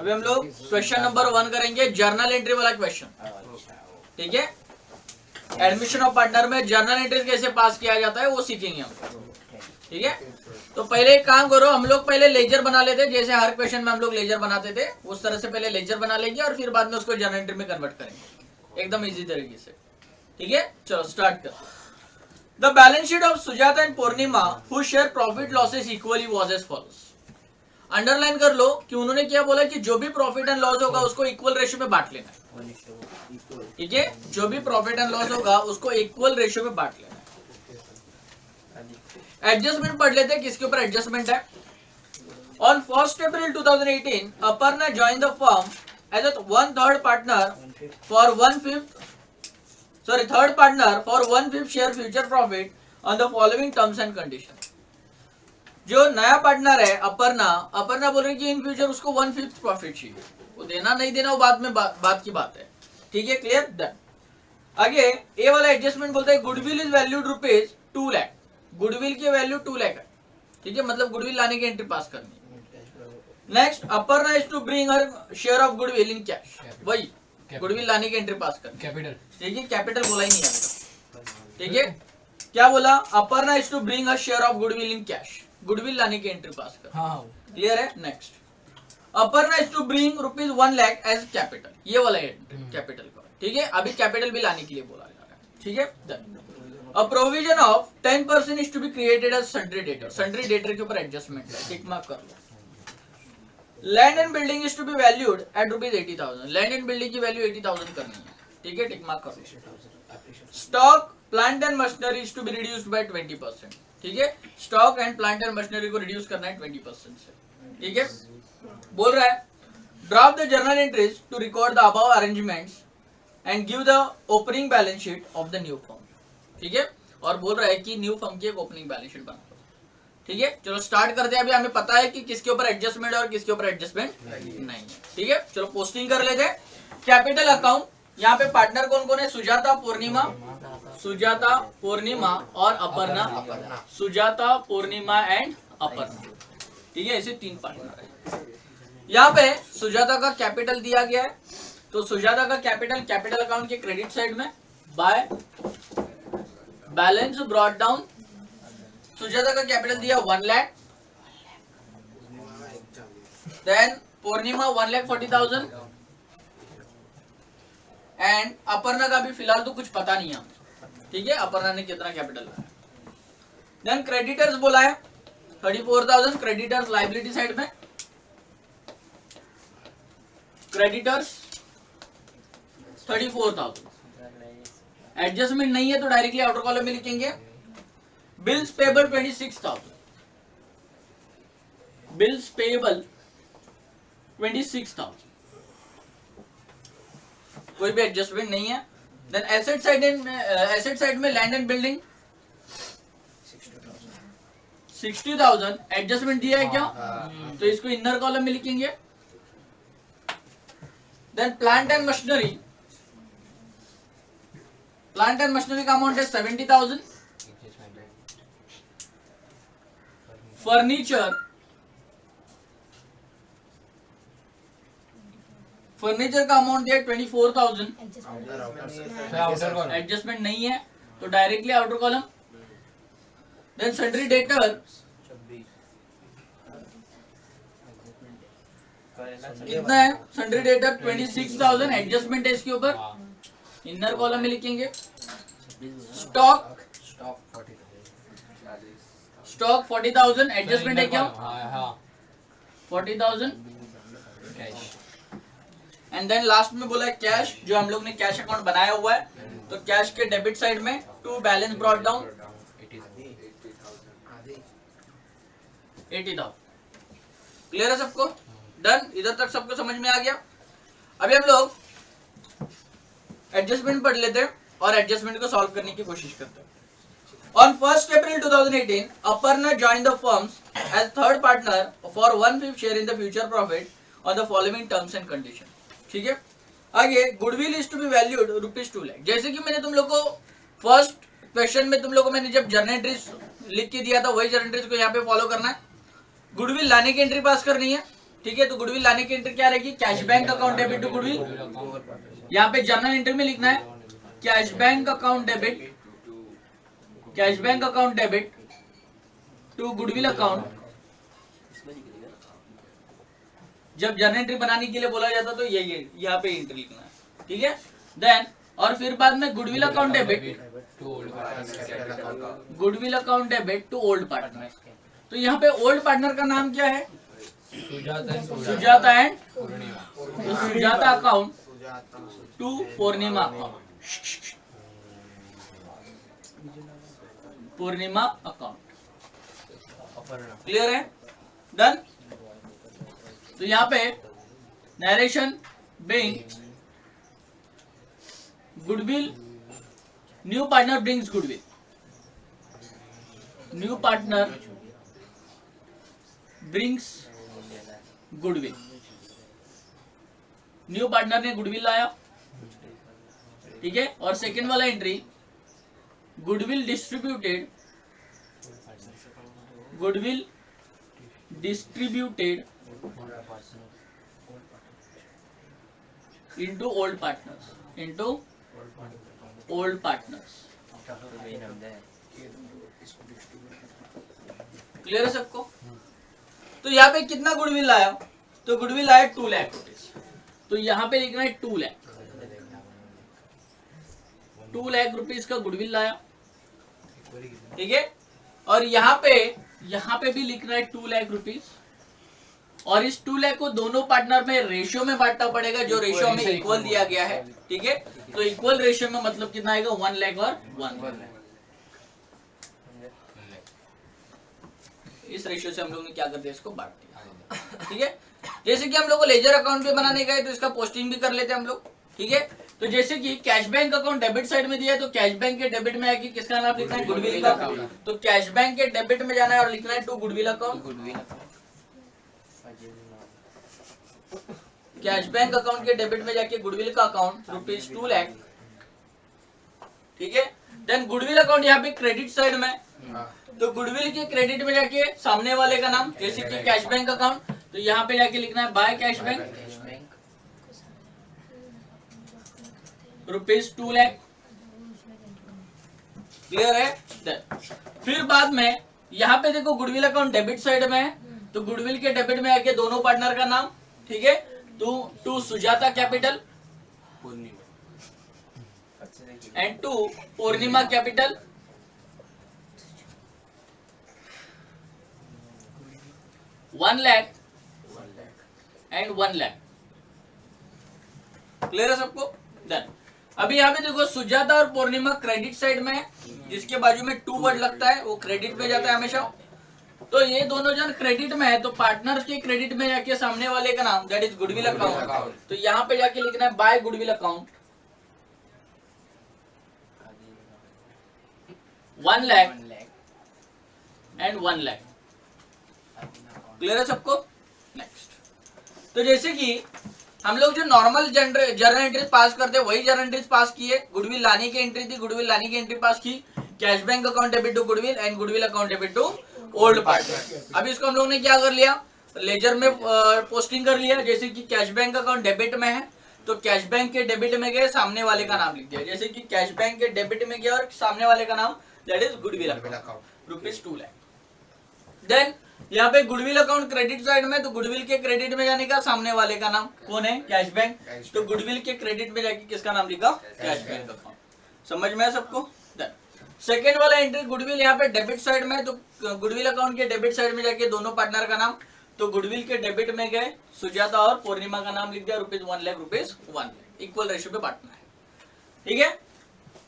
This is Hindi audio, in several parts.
अभी हम लोग क्वेश्चन नंबर 1 करेंगे, जर्नल एंट्री वाला क्वेश्चन। ठीक है, एडमिशन ऑफ पार्टनर में जर्नल एंट्री कैसे पास किया जाता है वो सीखेंगे हम। ठीक है, तो पहले एक काम करो, हम लोग पहले लेजर बना लेते, जैसे हर क्वेश्चन में हम लोग लेजर बनाते थे उस तरह से पहले लेजर बना लेंगे और फिर बाद में उसको जर्नल एंट्री में कन्वर्ट करेंगे एकदम इजी तरीके से। ठीक है, चलो स्टार्ट कर। The balance sheet of Sujata and Purnima who share profit losses equally was as follows. Underline कर लो कि उन्होंने क्या बोला कि जो भी प्रॉफिट एंड लॉस होगा उसको इक्वल रेशियो में बांट लेना है। ठीक है, जो भी प्रॉफिट एंड लॉस होगा उसको इक्वल रेशियो में बांट लेना है। एडजस्टमेंट पढ़ लेते हैं, किसके ऊपर एडजस्टमेंट है। On 1 April 2018 Aparna join the firm as a third partner for 1/5 share future profit on the following terms and condition. जो नया पार्टनर है अपर्णा बोल रही कि इन फ्यूचर उसको 1/5 प्रॉफिट चाहिए, वो देना नहीं देना वो बाद में बात की बात है। ठीक है, क्लियर। डन। आगे ए वाला एडजस्टमेंट बोलता है goodwill is valued ₹2 lakh. Goodwill की वैल्यू 2 लाख है। ठीक है, मतलब गुडविल लाने की एंट्री पास करनी है। Next, Aparna is to bring her share of goodwill in cash. वही गुडविल लाने की एंट्री पास करनी कैपिटल। ठीक है, कैपिटल बोला ही नहीं है। ठीक है, क्या बोला, Aparna is to bring her share of goodwill in cash, goodwill लाने की एंट्री पास कर। क्लियर है। Next, Aparna is to bring ₹1 lakh as capital, ये वाला कैपिटल का। ठीक है, अभी कैपिटल भी लाने के लिए बोला जा रहा है। ठीक है, done. A provision of 10% is to be created as sundry debtor। sundry debtor के ऊपर एडजस्टमेंट है, टिक मार्क कर लो। Land and building is to be valued at ₹80,000। Land and building की वैल्यू 80,000 करनी है। ठीक है, टिक मार्क कर लो। Stock plant and machinery is to be reduced by 20%। ठीक है, stock and plant and machinery को रिड्यूस करना है 20% से। ठीक है, बोल रहा है draft the journal entries to record the above arrangements and give the opening balance sheet of the new firm. ठीक है, और बोल रहा है कि न्यू फर्म की एक ओपनिंग बैलेंस शीट बना दो। ठीक है, चलो स्टार्ट करते हैं। अभी हमें पता है कि किसके ऊपर एडजस्टमेंट है और किसके ऊपर एडजस्टमेंट नहीं है। ठीक है, चलो पोस्टिंग कर लेते हैं। कैपिटल अकाउंट, यहाँ पे पार्टनर कौन कौन है, सुजाता पूर्णिमा और अपर्णा। सुजाता पूर्णिमा एंड अपर्णा। ठीक है, ऐसे 3 पार्टनर है। यहाँ पे सुजाता का कैपिटल दिया गया है, तो सुजाता का कैपिटल अकाउंट के क्रेडिट साइड में by balance brought down. Sujata का कैपिटल दिया 1 लाख, देन पूर्णिमा 1,40,000 एंड अपर्णा का भी फिलहाल तो कुछ पता नहीं है। ठीक है, अपर्णा ने कितना कैपिटल लाया। देन क्रेडिटर्स बोला है 34,000, क्रेडिटर्स लाइबिलिटी साइड में। क्रेडिटर्स 34,000। एडजस्टमेंट नहीं है तो डायरेक्टली आउटर कॉलम में लिखेंगे। बिल्स पेबल 26,000, बिल्स पेबल 26,000, कोई भी एडजस्टमेंट नहीं है। देन एसेट साइड में लैंड एंड बिल्डिंग 60,000, एडजस्टमेंट दिया है क्या, तो इसको इनर कॉलम में लिखेंगे। देन प्लांट एंड मशीनरी का अमाउंट है 70,000। फर्नीचर का अमाउंट है 24,000। एडजस्टमेंट नहीं है तो directly outer column. Then sundry debtor कितना है, सन्ड्री डेटर 26,000, एडजस्टमेंट है इसके ऊपर, इनर कॉलम में लिखेंगे। स्टॉक 40,000, एडजस्टमेंट है क्या 40,000। एंड देन लास्ट में बोला है कैश, जो हम लोग ने कैश अकाउंट बनाया हुआ है, तो कैश के डेबिट साइड में to balance brought down 80,000। Clear है सबको, डन। इधर तक सबको समझ में आ गया। अभी हम लोग एडजस्टमेंट पढ़ लेते हैं और एडजस्टमेंट को सॉल्व करने की कोशिश करते हैं। On 1 April 2018 Aparna joined the firms as third partner for 1/5 share in the future profit on the following terms and condition. ठीक है, आगे goodwill is to be valued ₹2 lakh. जैसे कि मैंने तुम लोग को फर्स्ट क्वेश्चन में तुम लोग को मैंने जब जर्नल एंट्रीज लिख के दिया था, वही जर्नल एंट्रीज को यहाँ पे फॉलो करना है। गुडविल लाने की एंट्री पास करनी है। ठीक है, तो गुडविल लाने की एंट्री क्या रहेगी, cash bank account debit to goodwill. यहाँ पे जर्नल एंट्री में लिखना है cash bank account debit, cash bank account debit to goodwill account. जब जर्नल एंट्री बनाने के लिए बोला जाता तो ये यहाँ पे एंट्री लिखना है, ठीक है। देन और फिर बाद में goodwill account debit, goodwill account debit to old partner. तो यहाँ पे ओल्ड पार्टनर का नाम क्या है, Sujata and Sujata account to Purnima account, Purnima account. Clear है, डन। तो यहाँ पे narration being goodwill, new partner brings goodwill, new partner brings goodwill, new partner ने गुडविल लाया, ठीक है। और सेकेंड वाला एंट्री goodwill distributed, goodwill distributed into old partners, into old partners। Clear है सबको। तो यहाँ पे कितना गुडविल लाया, तो गुडविल आया 2 लाख रुपीज। तो यहाँ पे लिखना है 2 लाख, 2 लाख रुपीज का गुडविल लाया, ठीक है। और यहाँ पे भी लिखना है 2 लाख रुपीज। और इस 2 लाख को दोनों पार्टनर में रेशियो में बांटना पड़ेगा, जो रेशियो हमें इक्वल दिया गया है, ठीक है। तो इक्वल रेशियो में मतलब कितना आएगा, 1 लाख और 1 लाख। इस रेशियो से हम लोग ने क्या कर दिया, इसको बांट दिया, ठीक है। जैसे कि हम लोग को लेजर अकाउंट भी बनाने का है तो इसका पोस्टिंग भी कर लेते हैं हम लोग, ठीक है। तो जैसे कि cash bank account debit side में दिया है, तो कैश बैंक के डेबिट में आएगी किसका नाम लिखना है, गुडविल का। तो कैश बैंक के डेबिट में जाना है और लिखना है to goodwill account. Cash bank account के डेबिट में जाके गुडविल का अकाउंट रुपीज 2 लाख, ठीक है। देन गुडविल अकाउंट यहाँ पे क्रेडिट साइड में, तो गुडविल के क्रेडिट में जाके सामने वाले का नाम, जैसे कि कैश बैंक अकाउंट, तो यहाँ पे जाके लिखना है by cash bank rupees 2 lakh. Clear है। देन फिर बाद में यहाँ पे देखो गुडविल अकाउंट डेबिट साइड में है, तो गुडविल के डेबिट में आके दोनों पार्टनर का नाम, ठीक है। To Sujata capital and to Purnima capital, 1 lakh and 1 lakh. Clear है सबको। डन। अभी यहाँ पे देखो सुजाता और पूर्णिमा क्रेडिट साइड में है, जिसके बाजू में 2 वर्ड लगता है वो क्रेडिट में जाता है हमेशा। तो ये दोनों जन क्रेडिट में है, तो पार्टनर्स के क्रेडिट में जाके सामने वाले का नाम, दैट इज गुडविल अकाउंट। तो यहाँ पे जाके लिखना है by goodwill account 1 lakh and 1 lakh. Clear है सबको। नेक्स्ट, तो जैसे कि हम लोग जो नॉर्मल जर्नल एंट्रीज पास करते हैं वही जर्नल एंट्रीज पास किए। गुडविल लाने की एंट्री थी, गुडविल लाने की एंट्री पास की, cash bank account debit to goodwill and goodwill account debit to old partner. अभी इसको हम लोग ने क्या कर लिया, लेजर में पोस्टिंग कर लिया। जैसे कि कैश बैंक अकाउंट डेबिट में है, तो कैश बैंक के डेबिट में गए, सामने वाले का नाम लिख दिया। जैसे कि कैश बैंक के डेबिट में गया और सामने वाले का नाम, that is goodwill account rupees 2 lakh. Then यहाँ पे गुडविल अकाउंट क्रेडिट साइड में, तो गुडविल के क्रेडिट में जाने का सामने वाले का नाम कौन है, कैश बैंक। तो गुडविल के क्रेडिट में जाके किसका नाम लिखा, कैश बैंक अकाउंट। समझ में है सबको। सेकेंड वाला एंट्री गुडविल यहाँ पे डेबिट साइड में, तो गुडविल अकाउंट के डेबिट साइड में जाके दोनों पार्टनर का नाम, तो गुडविल के डेबिट में गए सुजाता और पूर्णिमा का नाम लिख दिया, rupees 1 lakh rupees 1 lakh. Equal ratio पे बांटना है, ठीक है।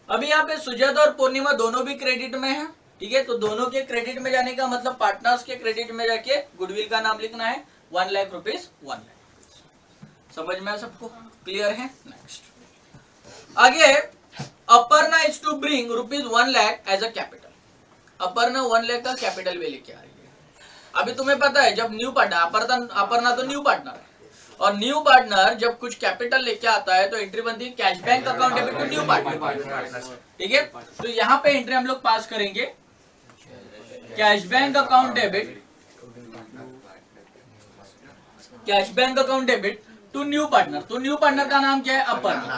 अभी यहाँ पे सुजाता और पूर्णिमा दोनों भी क्रेडिट में है, ठीक है। तो दोनों के क्रेडिट में जाने का मतलब पार्टनर्स के क्रेडिट में जाके गुडविल का नाम लिखना है 1 लाख रुपीज 1 लाख। समझ में सबको क्लियर है। नेक्स्ट आगे, Aparna is to bring rupees 1 lakh as a capital. Aparna 1 lakh का कैपिटल वे लेके आ रही है। अभी तुम्हें पता है जब न्यू पार्टनर, अपर्णा तो न्यू पार्टनर है, और न्यू पार्टनर जब कुछ कैपिटल लेके आता है तो एंट्री बनती है cash bank account debit to new partner, ठीक है। तो यहाँ पे एंट्री हम लोग पास करेंगे cash bank account debit cash bank account debit to new partner. तो न्यू पार्टनर का नाम क्या है? अपर्णा।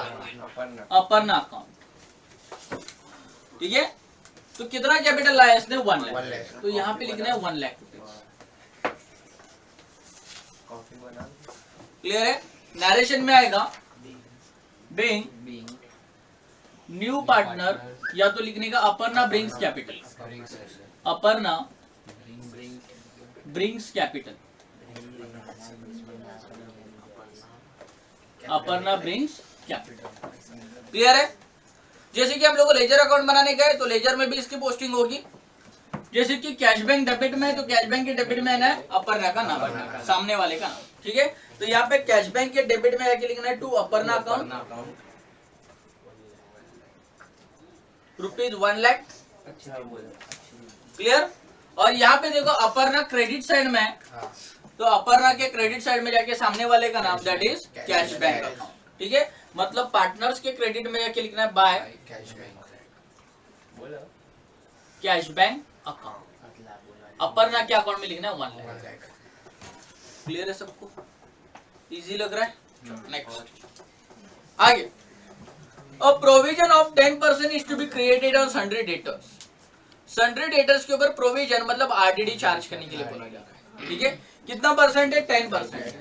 अपर्णा अकाउंट, ठीक है। तो कितना कैपिटल लाया इसने? 1 लाख। तो यहाँ पे लिखना है 1 लाख रुपीज। क्लियर है? नरेशन में आएगा बीइंग न्यू पार्टनर, या तो लिखने का Aparna brings capital, Aparna brings capital, Aparna brings capital. Clear है? जैसे कि हम लोग को लेजर अकाउंट बनाने का है तो लेजर में भी इसकी पोस्टिंग होगी। जैसे कि कैश बैंक डेबिट में है तो कैश बैंक के डेबिट में है अपर्णा का नाम, सामने वाले का नाम, ठीक है। तो यहाँ पे कैश बैंक के डेबिट में आके लिखना है to Aparna account rupees 1 lakh. Clear? और यहाँ पे देखो अपर्णा क्रेडिट साइड में है, तो अपर्णा के क्रेडिट साइड में जाके सामने वाले का नाम that is cash bank account, ठीक है। मतलब पार्टनर्स के क्रेडिट में जाके लिखना है by cash bank account, Aparna के अकाउंट में लिखना है 1 लाख। क्लियर है सबको? इजी लग रहा है? नेक्स्ट आगे, a provision of 10% is to be created on sundry debtors. Sundry debtors के ऊपर प्रोविजन मतलब आरडीडी चार्ज करने के लिए बोला जाता है, ठीक है। कितना परसेंट है? 10%।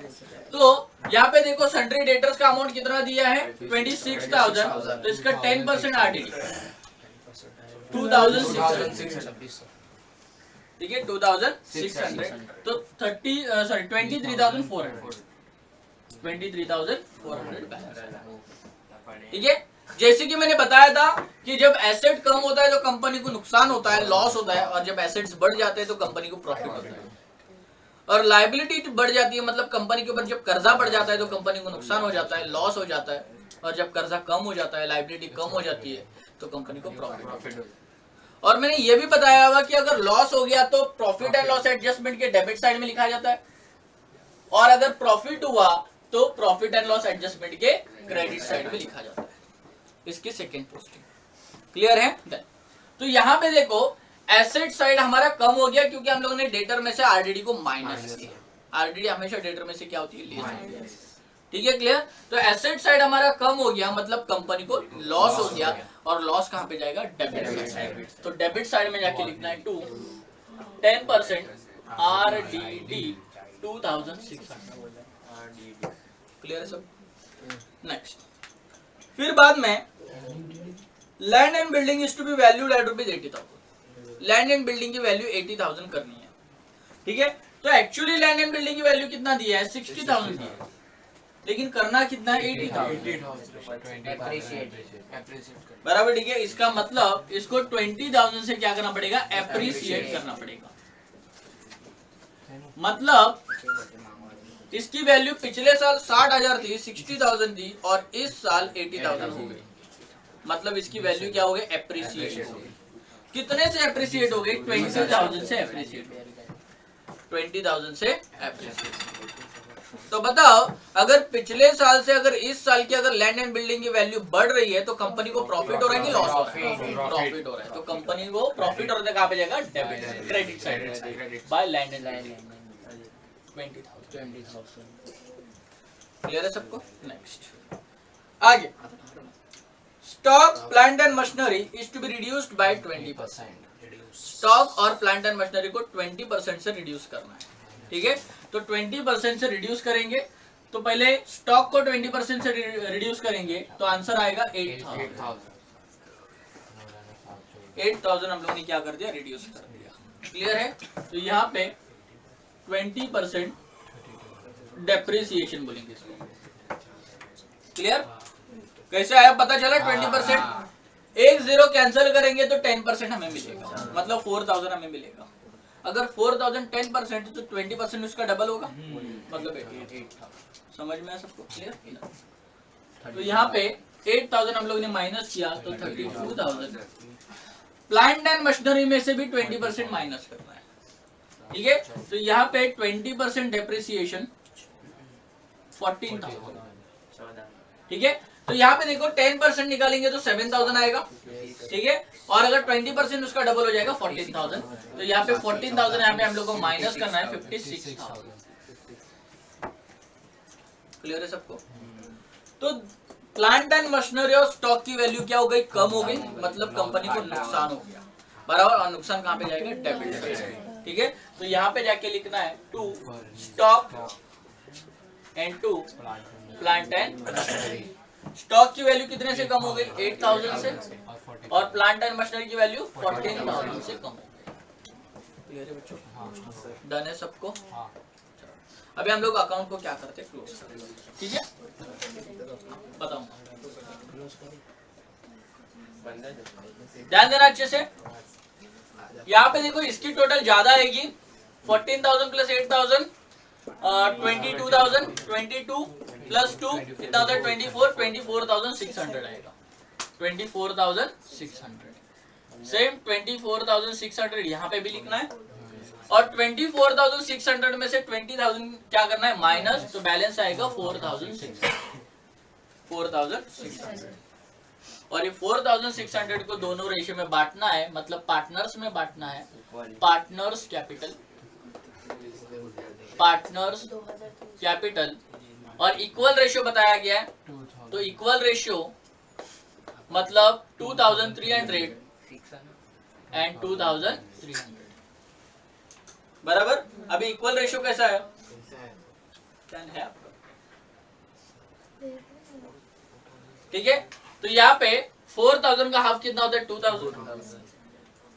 तो यहाँ पे देखो सन्ड्री डेटर्स का अमाउंट कितना दिया है? 26,000। तो इसका 10% आरडीडी 2,600, ठीक है, 2,600। तो 23,400 बैलेंस, ठीक है। जैसे कि मैंने बताया था कि जब एसेट कम होता है तो कंपनी को नुकसान होता है, लॉस होता है, और जब एसेट्स बढ़ जाते हैं तो कंपनी को प्रॉफिट होता है। और लायबिलिटी बढ़ जाती है, मतलब कंपनी के ऊपर जब कर्जा बढ़ जाता है तो कंपनी को नुकसान हो जाता है, लॉस हो जाता है। और जब कर्जा कम हो जाता है, लायबिलिटी कम हो जाती है, तो कंपनी को प्रॉफिट होता है। और मैंने ये भी बताया हुआ कि अगर लॉस हो गया तो प्रॉफिट एंड लॉस एडजस्टमेंट के डेबिट साइड में लिखा जाता है, और अगर प्रॉफिट हुआ तो प्रॉफिट एंड लॉस एडजस्टमेंट के क्रेडिट साइड में लिखा जाता है। इसकी सेकेंड पोस्टिंग क्लियर है? तो यहाँ पे देखो एसेट साइड हमारा कम हो गया क्योंकि हम लोगों ने डेटर में से आरडीडी को माइनस किया। आरडीडी हमेशा डेटर में से क्या होती है? लेस, ठीक है। क्लियर? तो एसेट साइड हमारा कम हो गया, मतलब कंपनी को लॉस हो गया, और लॉस कहाँ पे जाएगा? Debit side. तो डेबिट साइड में जाके लिखना है टू 10% आरडीडी 2,600। क्लियर है सब? नेक्स्ट, फिर बाद में land and building is to be valued at ₹80,000। Land and building की वैल्यू 80,000 करनी है, ठीक है। तो एक्चुअली लैंड एंड बिल्डिंग की वैल्यू कितना दिया है? 60,000 दिया है, लेकिन करना कितना है? 80,000 बराबर, ठीक है। इसका मतलब इसको 20,000 से क्या करना पड़ेगा? एप्रिसिएट करना पड़ेगा। मतलब इसकी वैल्यू पिछले साल 60,000 थी, 60,000 थी, और इस साल 80,000 हो गई। मतलब इसकी वैल्यू क्या हो गई? एप्रिसिएशन हो गई। कितने से एप्रिसिएट हो गई? 20,000 से एप्रिसिएट हो गई। 20,000 से एप्रिसिएट। तो बताओ, अगर पिछले साल से अगर इस साल की अगर लैंड एंड बिल्डिंग की वैल्यू बढ़ रही है तो कंपनी को प्रॉफिट हो रहा है कि लॉस हो रहा है? प्रॉफिट हो रहा है। तो कंपनी को प्रॉफिट हो रहा है, कहाँ पे जाएगा? Debit, credit side by land and building 20,000। Clear है सबको? नेक्स्ट आगे, stock plant and machinery is to be reduced by 20%। Stock और प्लांट एंड मशीनरी को 20% से रिड्यूस करना है, ठीक है। तो 20% से रिड्यूस करेंगे, तो पहले स्टॉक को 20% से रिड्यूस करेंगे तो आंसर आएगा 8,000। 8,000 हम लोग ने क्या कर दिया? रिड्यूस कर दिया। क्लियर है? तो यहाँ पे 20% डेप्रिसिएशन बोलेंगे इसको। क्लियर? कैसे आया पता चला? 20%, एक जीरो कैंसिल करेंगे तो 10% हमें मिलेगा, मतलब 4,000 हमें मिलेगा। अगर 4,000 10% तो 20% उसका डबल होगा, मतलब 8,000। समझ में आया सबको? क्लियर? तो यहाँ पे 8,000 हम लोग ने माइनस किया तो 32,000। प्लांट एंड मशीनरी में से भी 20% माइनस करना है, ठीक है। तो यहाँ पे 20% डेप्रिसिएशन 14,000, ठीक है। तो यहाँ पे देखो 10% निकालेंगे तो 7,000 आएगा, ठीक है। और अगर 20% उसका डबल हो जाएगा 14,000। तो यहाँ पे 14,000 यहाँ पे हम लोग को माइनस करना है 56,000। क्लियर है सबको? तो प्लांट एंड मशीनरी और स्टॉक की वैल्यू क्या हो गई? कम हो गई, मतलब कंपनी को नुकसान हो गया, बराबर। और नुकसान कहाँ पे जाएगा? डेबिट साइड, ठीक है। तो यहाँ पे जाके लिखना है to stock and to plant and machinery. Stock की वैल्यू कितने से कम हो गई? 8000 से, और प्लांट एंड मशीनरी की वैल्यू 14000 से कम हो गई। क्लियर है बच्चों? डन है सबको? अभी हम लोग अकाउंट को क्या करते हैं? क्लोज करते हैं, ठीक है। बताऊंगा, ध्यान देना अच्छे से। यहाँ पे देखो इसकी टोटल ज्यादा आएगी, 14000 प्लस 8000 22,000, 22 प्लस 2 कितना होता है? 24, 24,600 आएगा, 24,600। सेम 24,600 यहाँ पे भी लिखना है, और 24,600 में से 20,000 क्या करना है? माइनस, तो बैलेंस आएगा 4,600। और ये 4,600 को दोनों रेशियो में बांटना है, मतलब पार्टनर्स में बांटना है। पार्टनर्स कैपिटल और इक्वल रेशियो बताया गया है, तो इक्वल रेशियो मतलब 2,300 एंड 2,300, बराबर। अभी इक्वल रेशियो कैसा है? क्या है आपका? ठीक है। तो यहाँ पे 4,000 का हाफ कितना होता है? 2,000,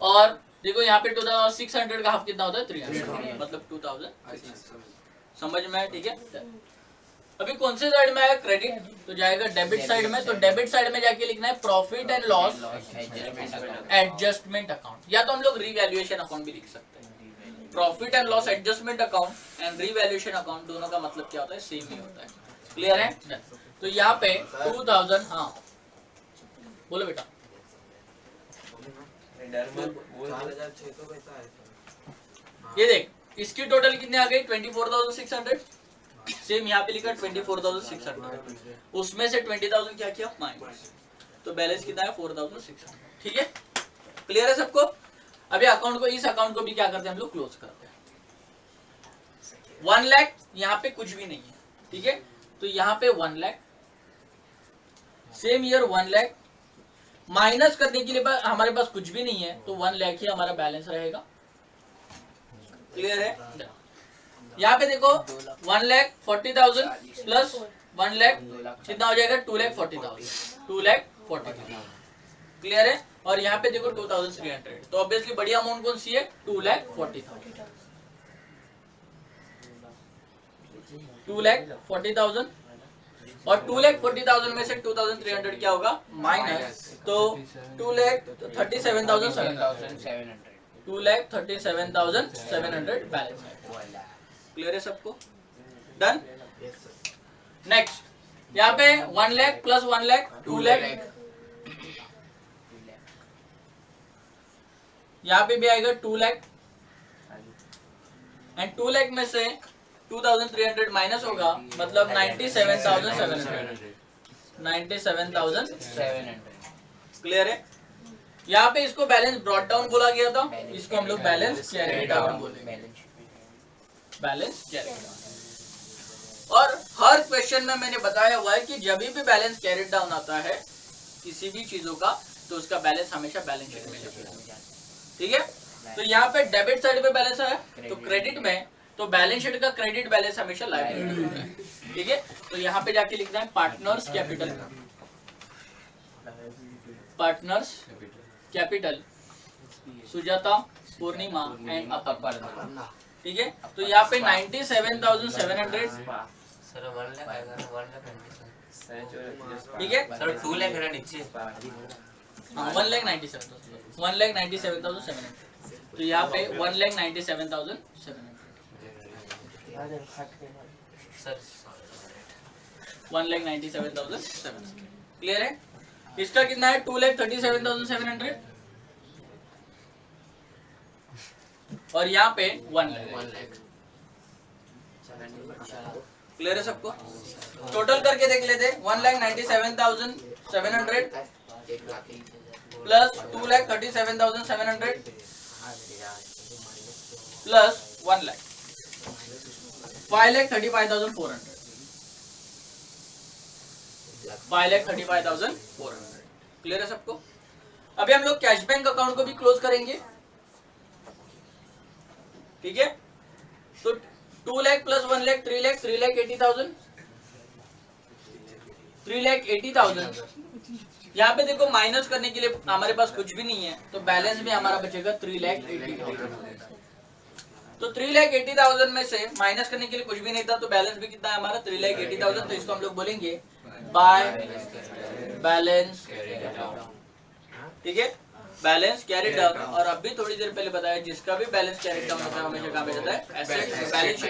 और देखो यहाँ पे 2,600 का हाफ कितना होता है? 300, मतलब 2,000। समझ में आया? ठीक है। अभी कौन से साइड में आया? क्रेडिट, तो जाएगा डेबिट साइड में। तो डेबिट साइड में जाके लिखना है profit and loss adjustment account, या तो हम लोग रिवैल्यूएशन अकाउंट भी लिख सकते हैं। Profit and loss adjustment account and revaluation account, दोनों का मतलब क्या होता है? सेम ही होता है। क्लियर है? तो यहाँ पे 2,000, हाँ बोलो बेटा। ये देख, इसकी टोटल कितने आ गई? 24,600। सेम यहाँ पे लिखा 24,600, उसमें से 20,000 क्या किया? माइनस, तो बैलेंस कितना है? 4,600। ठीक है, क्लियर है सबको? अभी अकाउंट को, इस अकाउंट को भी क्या करते हैं हम लोग? क्लोज करते हैं। 1 लाख यहाँ पे कुछ भी नहीं है, ठीक है। तो यहाँ पे 1 lakh, same year 1 lakh, minus करने के लिए हमारे पास कुछ भी नहीं है, तो 1 लाख ही हमारा बैलेंस रहेगा। क्लियर है? यहाँ पे देखो 1,40,000 प्लस 1 लाख कितना हो जाएगा? 2,40,000, 2,40,000। क्लियर है? और यहाँ पे देखो 2,300, तो ऑब्वियसली बड़ी अमाउंट कौन सी है? 2,40,000। 2,40,000 और 2,40,000 में से 2,300 क्या होगा? माइनस, तो 2,37,700, 2,37,700 बैलेंस है। क्लियर है सबको? डन। नेक्स्ट, यहाँ पे 1 लाख प्लस 1 लाख 2 लाख, यहाँ पे भी आएगा 2 लाख, एंड 2 लाख में से 2,300 माइनस होगा, मतलब 97,700, 97,700। क्लियर है? यहाँ पे इसको बैलेंस ब्रॉट डाउन बोला गया था, इसको हम लोग बैलेंस कैरी डाउन बोलेंगे। Balance carry down. और हर क्वेश्चन में मैंने बताया हुआ है कि जब भी बैलेंस कैरी डाउन आता है किसी भी चीजों का, तो उसका बैलेंस हमेशा बैलेंस शीट में लिखा। ठीक है? तो यहाँ पे डेबिट साइड पे बैलेंस है, तो क्रेडिट में, तो बैलेंस शीट का क्रेडिट बैलेंस हमेशा लायबिलिटी होता है। ठीक है? तो यहाँ पे जाके लिखना है partners capital, partners capital Sujata, Purnima and Aparna. ठीक है? तो यहाँ पे 97,700, ठीक है सर। 2 लाख नीचे, 1,97,700, तो यहाँ पे 1,97,700 सर, 1,97,700। क्लियर है? इसका कितना है? 2,37,700, और यहाँ पे 1 लाख। क्लियर है सबको? टोटल करके देख लेते, 1,97,700 प्लस 2,37,700 प्लस 1 लाख, 5,35,400। 5,35,400। क्लियर है सबको? अभी हम लोग कैश बैंक अकाउंट को भी क्लोज करेंगे, ठीक है? तो 2 लाख प्लस 1 लाख 3 लाख 3,80,000 3,80,000। यहाँ पे देखो माइनस करने के लिए हमारे पास कुछ भी नहीं है, तो बैलेंस भी हमारा बचेगा 3,80,000। तो 3,80,000 में से माइनस करने के लिए कुछ भी नहीं था, तो बैलेंस भी कितना है हमारा 3,80,000। तो इसको हम लोग बोलेंगे बाय बैलेंस, ठीक है? Balance carry down. और अभी थोड़ी देर पहले बताया जिसका भी बैलेंस कैरी डाउन होता है हमेशा कहाँ पे जाता है? एसेट बैलेंस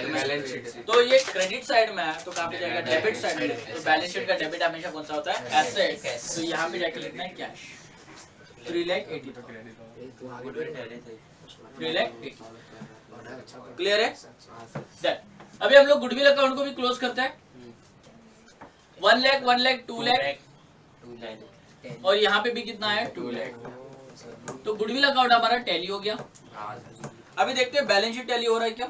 शीट में। तो ये क्रेडिट साइड में है, तो कहाँ पे जाएगा? डेबिट साइड में। तो बैलेंस शीट का डेबिट हमेशा कौन सा होता है? एसेट। तो यहाँ पे जाके लिखना है कैश 3,80,000। क्लियर है? अभी हम लोग गुडविल अकाउंट को भी क्लोज करते हैं। 1 लाख 1 लाख 2 लाख और यहाँ पे भी कितना है? 2 लाख। तो गुडविल अकाउंट हमारा टैली हो गया। अभी देखते हैं बैलेंस शीट टैली हो रहा है क्या?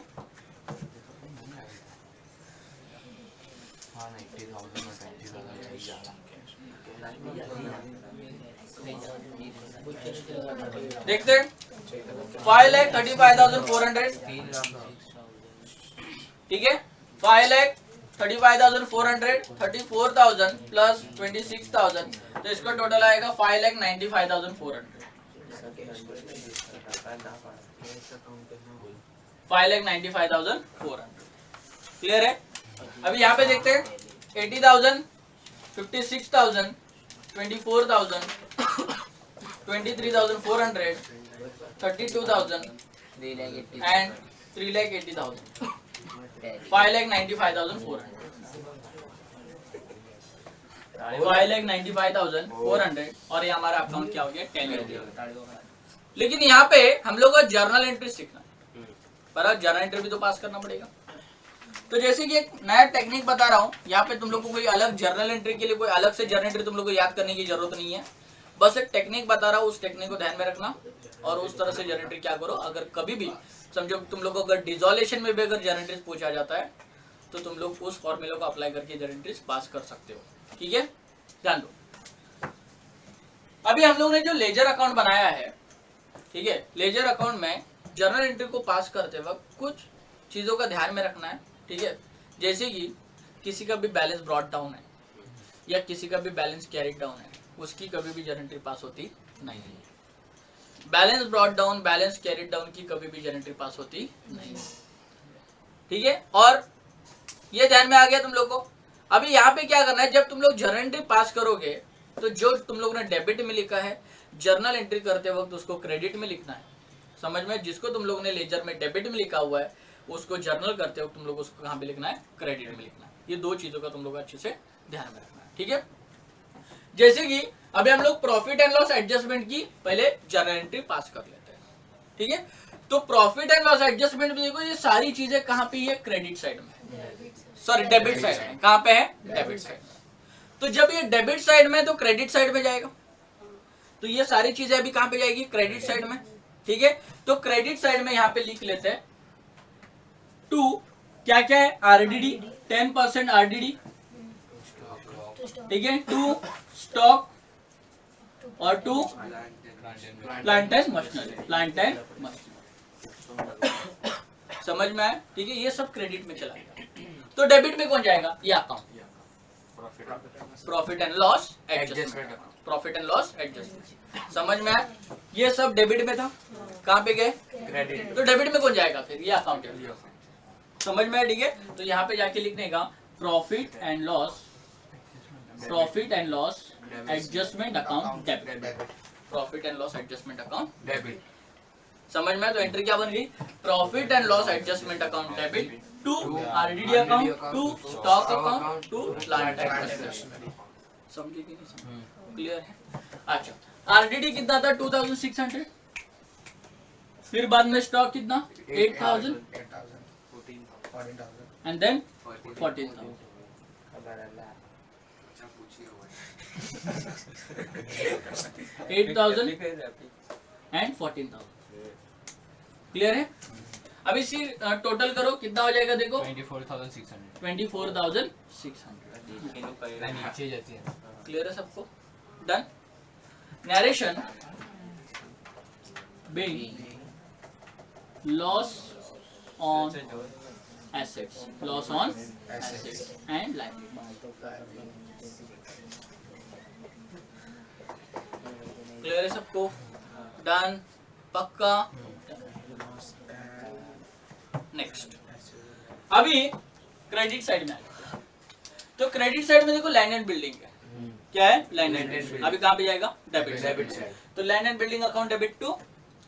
देखते हैं 5,35,400, ठीक है? 5,35,400 34,000 प्लस 26,000, तो इसका टोटल आएगा 5,95,400। 5,95,400। क्लियर है? अभी यहाँ पे देखते हैं 80,000 56,000 24,000 23,400 32,000 and 3,80,000 5,95,400 5,95,400। और ये हमारा अकाउंट क्या हो गया? टैली हो गया। लेकिन यहाँ पे हम लोग को जर्नल एंट्री सीखना है, पर जर्नल एंट्री भी तो पास करना पड़ेगा। तो जैसे कि एक नया टेक्निक बता रहा हूँ, यहाँ पे तुम लोग को कोई अलग जर्नल एंट्री के लिए कोई अलग से जर्नल एंट्री तुम लोग को याद करने की जरूरत नहीं है। बस एक टेक्निक बता रहा हूँ, उस टेक्निक को ध्यान में रखना और उस तरह से जर्नल एंट्री क्या करो। अगर कभी भी समझो तुम लोग को अगर डिसोल्यूशन में भी अगर जर्नल एंट्री पूछा जाता है तो तुम लोग उस फॉर्मूले को अप्लाई करके जर्नल एंट्री पास कर सकते हो, ठीक है? ध्यान दो। अभी हम लोग ने जो लेजर अकाउंट बनाया है, ठीक है? लेजर अकाउंट में जर्नल एंट्री को पास करते वक्त कुछ चीजों का ध्यान में रखना है, ठीक है? जैसे कि किसी का भी बैलेंस ब्रॉट डाउन है या किसी का भी बैलेंस कैरी डाउन है, उसकी कभी भी जर्नल एंट्री पास होती नहीं है। Balance brought down balance carry down की कभी भी जर्नल एंट्री पास होती नहीं है, ठीक है? और ये ध्यान में आ गया तुम लोग को। अभी यहाँ पे क्या करना है, जब तुम लोग जर्नल एंट्री पास करोगे तो जो तुम लोग ने डेबिट में लिखा है जर्नल एंट्री करते वक्त उसको क्रेडिट में लिखना है। समझ में? जिसको तुम लोग ने लेजर में डेबिट में लिखा हुआ है उसको जर्नल करते वक्त तुम लोग उसको कहाँ पे लिखना है? क्रेडिट में लिखना है। ये दो चीजों का तुम लोग अच्छे से ध्यान में रखना है, ठीक है? जैसे कि अभी हम लोग प्रॉफिट एंड लॉस एडजस्टमेंट की पहले जर्नल एंट्री पास कर लेते हैं, ठीक है? तो प्रॉफिट एंड लॉस एडजस्टमेंट में देखो ये सारी चीजें कहाँ पे है? क्रेडिट साइड में, सॉरी डेबिट साइड में। कहाँ पे है? डेबिट साइड में। तो जब ये डेबिट साइड में तो क्रेडिट साइड में जाएगा, तो ये सारी चीजें अभी कहाँ पे जाएगी? क्रेडिट साइड में, ठीक है? तो क्रेडिट साइड में यहाँ पे लिख लेते हैं टू क्या क्या है? आरडीडी 10% आरडीडी, ठीक है? टू स्टॉक और to plant and machinery, plant and machinery. समझ में आया? ठीक है? ये सब क्रेडिट में चला गया। तो डेबिट में कौन जाएगा? ये account profit and loss adjustment, profit and loss adjustment. समझ में आया? ये सब डेबिट में था, कहाँ पे गए? क्रेडिट। तो डेबिट में कौन जाएगा फिर? ये अकाउंट है। समझ में आया? ठीक है? तो यहाँ पे जाके लिखने का profit and loss adjustment account debit, profit and loss adjustment account debit. समझ में? तो एंट्री क्या बन गई? Profit and loss adjustment account debit to RDD account, to stock account, to plant and machinery. समझे कि नहीं समझे? क्लियर है? अच्छा, आरडीडी कितना था? 2,600। फिर बाद में स्टॉक कितना? 8,000 एंड देन 14,000 8,000 एंड 14,000। क्लियर है? अब इसी टोटल करो कितना हो जाएगा? देखो 24,600। 24,600। नीचे जाती है क्लियर है सबको? Done. Narration being loss on assets, loss on assets and liabilities. Clear है सबको? डन. पक्का. नेक्स्ट, अभी क्रेडिट साइड में आए. तो क्रेडिट साइड में देखो लैंड एंड बिल्डिंग है. क्या है? Land and building. अभी कहाँ पे जाएगा? Debit side. तो land and building account debit to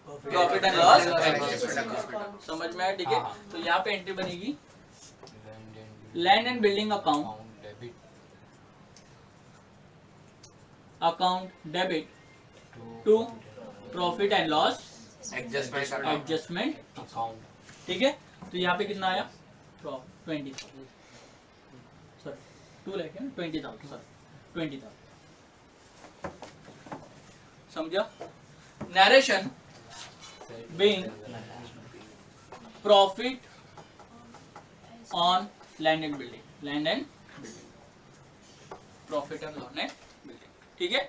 profit and loss. समझ में आया? ठीक है. तो यहाँ पे एंट्री बनेगी land and building account debit to profit and loss adjustment account. ठीक है. तो यहाँ पे कितना आया? 20,000. सॉरी 2 लाख है ना. 20,000. सॉरी 20,000. समझा? Narration being profit on land and building, profit on land and building. ठीक है.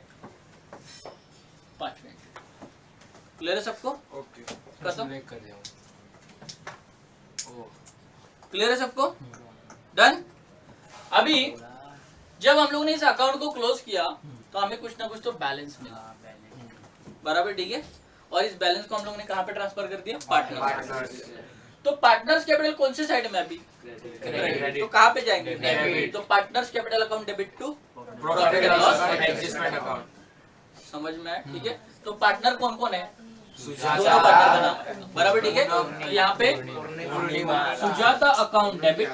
5 मिनट. क्लियर है सबको? ओके. खत्म. क्लियर है सबको? डन. अभी जब हम लोगों ने इस अकाउंट को क्लोज किया तो हमें कुछ ना कुछ तो बैलेंस मिला. बराबर. ठीक है. और इस बैलेंस को हम लोगों ने कहाँ पे ट्रांसफर कर दिया? पार्टनर्स. तो पार्टनर्स कैपिटल कौन से साइड में? अभी क्रेडिट. तो कहाँ पे जाएंगे? डेबिट. तो partners capital account debit to profit and loss adjustment account. समझ में आया? ठीक है. तो पार्टनर कौन कौन है? दोनों पार्टनर का नाम. बराबर. ठीक है. तो यहाँ पे Sujata account debit,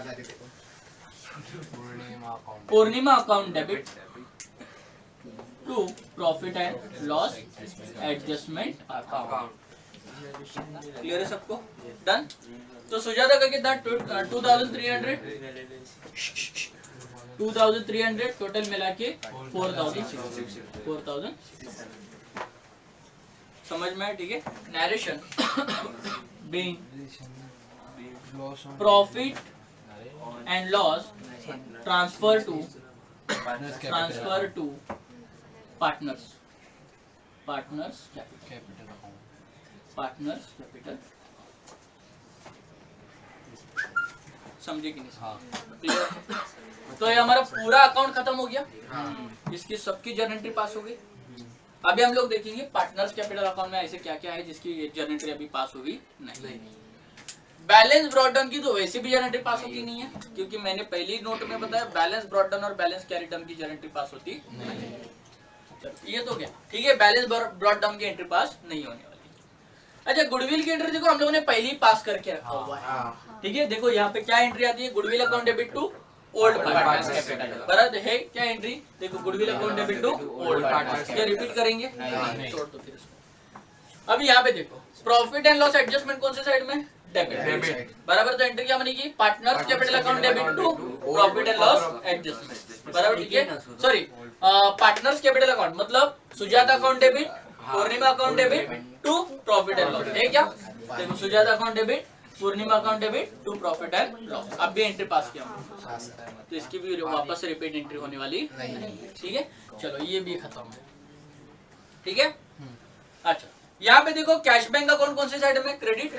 Purnima account debit to profit and loss adjustment account. Clear है सबको? डन. तो सुजाता का कितना? 2,300 टोटल मिला के 4,000. समझ में? ठीक है. Narration being profit and loss transfer to partners capital. समझे कि नहीं? हाँ. तो ये हमारा पूरा अकाउंट खत्म हो गया. इसकी सबकी जर्नल एंट्री पास हो गई. अभी हम लोग देखेंगे पार्टनर्स कैपिटल अकाउंट में ऐसे क्या क्या है जिसकी जर्नल एंट्री अभी पास होगी नहीं. बैलेंस ब्रॉट डाउन की तो वैसे भी जर्नल एंट्री पास होती नहीं है, क्योंकि मैंने पहली नोट में बताया बैलेंस ब्रॉट डाउन और बैलेंस कैरी डाउन की जर्नल एंट्री पास होती नहीं. ये तो क्या? ठीक है. बैलेंस ब्रॉट डाउन की एंट्री पास नहीं होने वाली. अच्छा, गुडविल की एंट्री देखो हम लोगों ने पहले ही पास करके रखा हुआ है. ठीक है. देखो यहाँ पे क्या एंट्री आती है? Goodwill account debit to old partners capital. बराबर है. क्या एंट्री? देखो goodwill account debit to old partners. क्या रिपीट करेंगे? छोड़ दो फिर इसको. अभी यहाँ पे देखो प्रॉफिट एंड लॉस एडजस्टमेंट कौन से साइड में? डेबिट. बराबर. तो एंट्री क्या बनेगी? Partners capital account debit to profit and loss adjustment. बराबर. ठीक है. सॉरी, पार्टनर्स कैपिटल अकाउंट मतलब Sujata account debit, Purnima account debit to profit and loss है. क्या? देखो Sujata account debit, Purnima account debit to profit and loss. अब भी एंट्री पास किया तो इसकी भी वापस रिपीट एंट्री होने वाली नहीं. ठीक है. चलो ये भी खत्म है. ठीक है. अच्छा, यहाँ पे देखो कैश बैंक अकाउंट कौन से साइड में? क्रेडिट.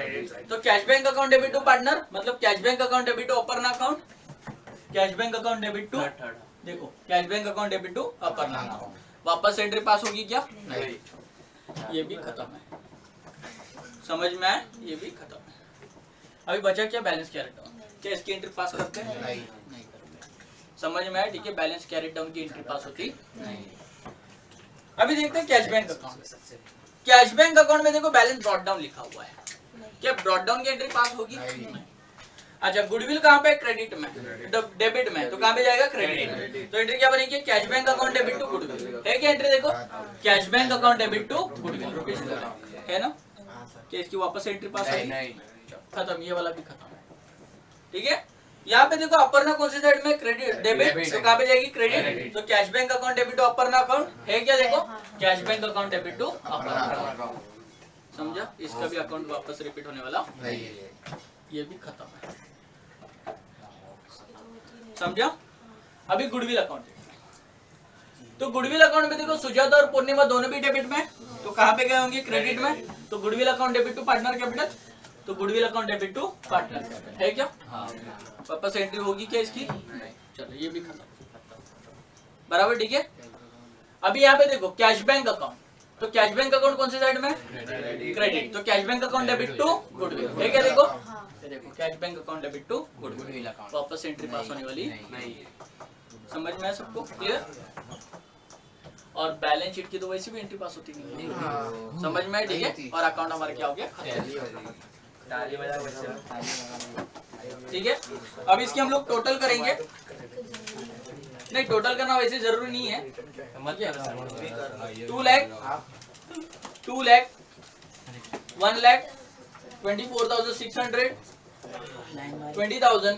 तो cash bank account debit to partner मतलब cash bank account debit to Aparna account. Cash bank account debit to देखो cash bank account debit to Aparna account. वापस एंट्री पास होगी क्या? नहीं. ये भी खत्म है. समझ में आया? ये भी खत्म है. अभी बचा क्या? Balance carry down. क्या इसकी एंट्री पास करते हैं? नहीं करते. समझ में आया? ठीक है. बैलेंस कैरी डाउन की एंट्री पास होती नहीं. अभी देखते हैं cash bank account. Cash bank account में देखो बैलेंस ब्रॉट डाउन लिखा हुआ है. क्या ब्रॉट डाउन की एंट्री पास होगी? नहीं. अच्छा, गुडविल कहाँ पे? क्रेडिट में, डेबिट में. तो कहाँ पे जाएगा? क्रेडिट. तो एंट्री क्या बनेगी? Cash bank account debit to goodwill है. क्या एंट्री देखो? Cash bank account debit to goodwill है ना. क्या इसकी वापस एंट्री पास होगी? खत्म. ये वाला भी खत्म है. ठीक है. यहाँ पे देखो अपर्णा कौन से साइड में? Credit debit. तो कहाँ पे जाएगी? क्रेडिट. तो cash bank account debit to Aparna account है. क्या देखो? Cash bank account debit to Aparna account. समझा? इसका भी अकाउंट वापस रिपीट होने वाला नहीं है. ये भी खत्म है. समझा? अभी गुडविल अकाउंट. तो गुडविल अकाउंट में देखो सुजाता और पूर्णिमा दोनों भी डेबिट में, तो कहाँ पे गए होंगे? क्रेडिट में। तो goodwill account debit to partner capital, तो goodwill account debit to partner capital है क्या? हाँ। वापस एंट्री होगी क्या इसकी? नहीं। चलो ये भी खत्म, बराबर ठीक है। अभी यहाँ पे देखो कैश बैंक अकाउंट, तो कैश बैंक अकाउंट कौन से साइड में? क्रेडिट। तो cash bank account debit to goodwill है क्या? देखो देखो cash bank account debit to goodwill account, वापस एंट्री पास होने वाली नहीं। समझ में आया सबको? क्लियर? और बैलेंस शीट की तो वैसे भी एंट्री पास होती नहीं है। समझ में आया? ठीक है। और अकाउंट हमारा क्या हो गया? ठीक है। अब इसकी हम लोग टोटल करेंगे। नहीं, टोटल करना वैसे जरूरी नहीं है। 2 लाख 1 लाख 24,600 20,000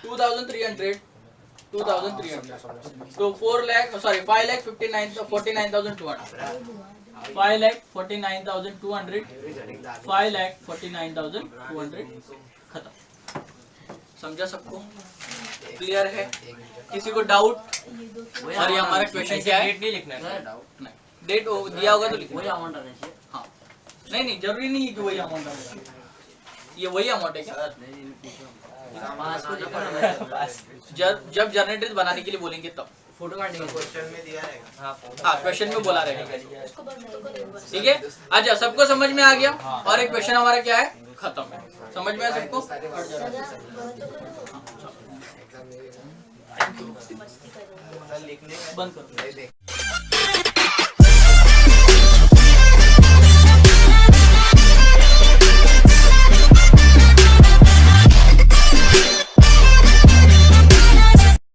2,300 2,300 तो 5 लाख 49,200 5 लाख 49,200 5 लाख 49,200 खत्म। समझा सबको? क्लियर है? किसी को डाउट? और ये हमारा क्वेश्चन क्या है? डेट नहीं लिखना है, डेट दिया होगा तो लिखना। वही अमाउंट आना चाहिए। हाँ, नहीं जरूरी नहीं है कि वही अमाउंट आना चाहिए। ये वही अमाउंट है क्या? जब जनरेटर बनाने के लिए बोलेंगे तब फोटो काटने क्वेश्चन में दिया है। हाँ, क्वेश्चन में बोला रहेगा। ठीक है। अच्छा, सबको समझ में आ गया? और एक क्वेश्चन हमारा क्या है? खत्म है। समझ में आया सबको? बंद करो।